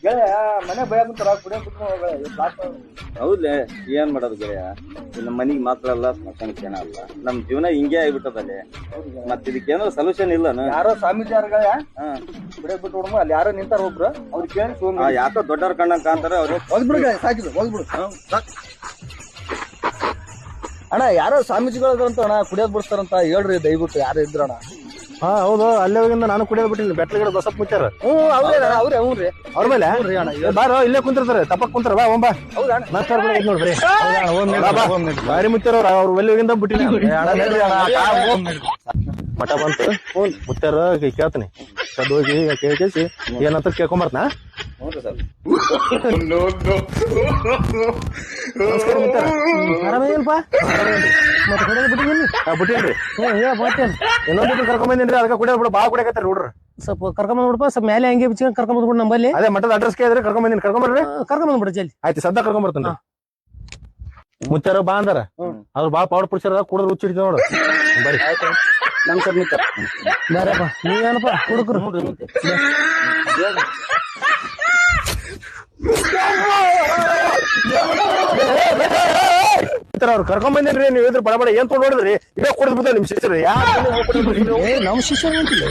ಗೆಳೆಯ ಮನೆ ಭಯ ಬಂತಾರ ಕುಡಿಯೋ ಬಿಟ್ಟು ಹೌದ್ಲೆ ಏನ್ ಮಾಡೋದು ಗೆಳೆಯ ನಮ್ಮ ಮನಿಗ್ ಮಾತ್ರ ಅಲ್ಲ ಸ್ಮಶಾನಕ್ಕೆ ಜನ ಅಲ್ಲ ನಮ್ ಜೀವನ ಹಿಂಗೆ ಆಗ್ಬಿಟ್ಟದಲ್ಲಿ ಮತ್ ಇದಕ್ಕೇನೋ ಸೊಲ್ಯೂಷನ್ ಇಲ್ಲ ಯಾರೋ ಸ್ವಾಮೀಜಿಯಾರ ಗೆಳೆಯ ಕುಡಿಯೋ ಬಿಟ್ಟು ಹುಡುಗ ಅಲ್ಲಿ ಯಾರೋ ನಿಂತಾರ ಒಬ್ರು ಅವ್ರು ಕೇಳಿ ಯಾಕೋ ದೊಡ್ಡವ್ರ ಕಣ್ಣಂಗ್ ಕಾಂತಾರ ಅವ್ರು ಹೋಗ್ಬಿಡು ಸಾಕಿದ್ರು ಹೋಗ್ಬಿಡು ಅಣ್ಣ ಯಾರೋ ಸ್ವಾಮೀಜಿಗಳು ಅಂತ ಅಣ್ಣ ಕುಡಿಯೋದ್ ಬಿಡ್ತಾರಂತ ಹೇಳ್ರಿ ದಯವಿಟ್ಟು ಯಾರು ಇದ್ರಣ್ಣ ಹಾ ಹೌದು ಅಲ್ಲೇ ಹೋಗಿಂದ ನಾನು ಕುಡಿಯೋದ್ ಬಿಟ್ಟಿನಿ ಬೆಟ್ಲಗಡೆ ಬಸಪ್ ಮುಚ್ಚಾರ ಅವ್ರೇ ಅವ್ರಿ ಅವ್ರ ಮೇಲೆ ಬಾರೋ ಇಲ್ಲೇ ಕುಂತಿರ್ತಾರೆ ತಪ್ಪಕ್ ಕುಂತಾರ ಬಾ ಒಂಬ ನಮಸ್ಕಾರ ನೋಡ್ರಿ ಬಾರಿ ಮುಚ್ಚಾರ ಅವ್ರು ಒಳ್ಳೆ ಹೋಗಿಂದ ಬಿಟ್ಟಿನಿ ಮಠ ಬಂತು ಮುಚ್ಚಾರ ಕೇಳ್ತೀನಿ ಕದ್ ಹೋಗಿ ಕೇಳಿಸಿ ಏನಂತ ಕೇಳ್ಕೊಂಬರ್ತನ ನಮಸ್ಕಾರ ಮುಚ್ಚಾರ ಆರಾಮೇನಪ್ಪ ಮತ್ತೆ ಕುಡಿಯೋದ್ ಬಿಟ್ಟಿದ್ದೀನಿ ಬಿಟ್ಟಿನ್ರಿ ಇನ್ನೊಂದು ಕರ್ಕೊಂಬಂದಿನ್ರಿ ಅದಕ್ಕೆ ಕುಡಿಯೋದ್ ಬಿಡ ಭಾಳ ಕುಡಿಯಕತ್ತಾರ ನೋಡ್ರಿ ಸ್ವಲ್ಪ ಕರ್ಕೊಂಬಂದ್ಬಿಡಪ್ಪ ಸ್ವಲ್ಪ ಮೇಲೆ ಹಂಗೆ ಬಿಚ್ಚ ಕರ್ಕೊಂಬಂದ್ಬಿಡು ನಂಬಲ್ಲಿ ಅದೇ ಮಠದ ಅಡ್ರೆಸ್ ಕೇಳಿದ್ರೆ ಕರ್ಕೊಂಬಂದಿನಿ ಕರ್ಕೊಂಬರ್ರಿ ಕರ್ಕೊಂಬಂದ್ಬಿಡ ಜಲ್ದಿ ಆಯ್ತು ಸದ್ದ ಕರ್ಕೊಂಬರ್ತಾನ ಮುಚ್ಚಾರ ಬಾ ಅಂದಾರ ಅವ್ರು ಭಾಳ ಪೌಡರ್ ಪುಡ್ಸಾರ ಕುಡಿದ್ರೆ ಹುಚ್ಚ ಹಿಡಿತ ನೋಡು ಬರ್ರಿ ನಮ್ ಸರ್ ಮಿತ್ರ ಬೇರಪ್ಪ ನೀವೇನಪ್ಪ ಹುಡುಗರು ಅವ್ರು ಕರ್ಕೊಂಬಂದಿನ್ರಿ ನೀವು ಇದ್ರ ಬಡ ಏನ್ ತೊಗೊಂಡ್ ನೋಡಿದ್ರಿ ಇವಾಗ ಕುಡಿದ್ ಬಿಡ್ತಾವ ನಿಮ್ ಶಿಷ್ಯರು ನಮ್ ಶಿಷ್ಯ ಅಂತಿಲ್ಲ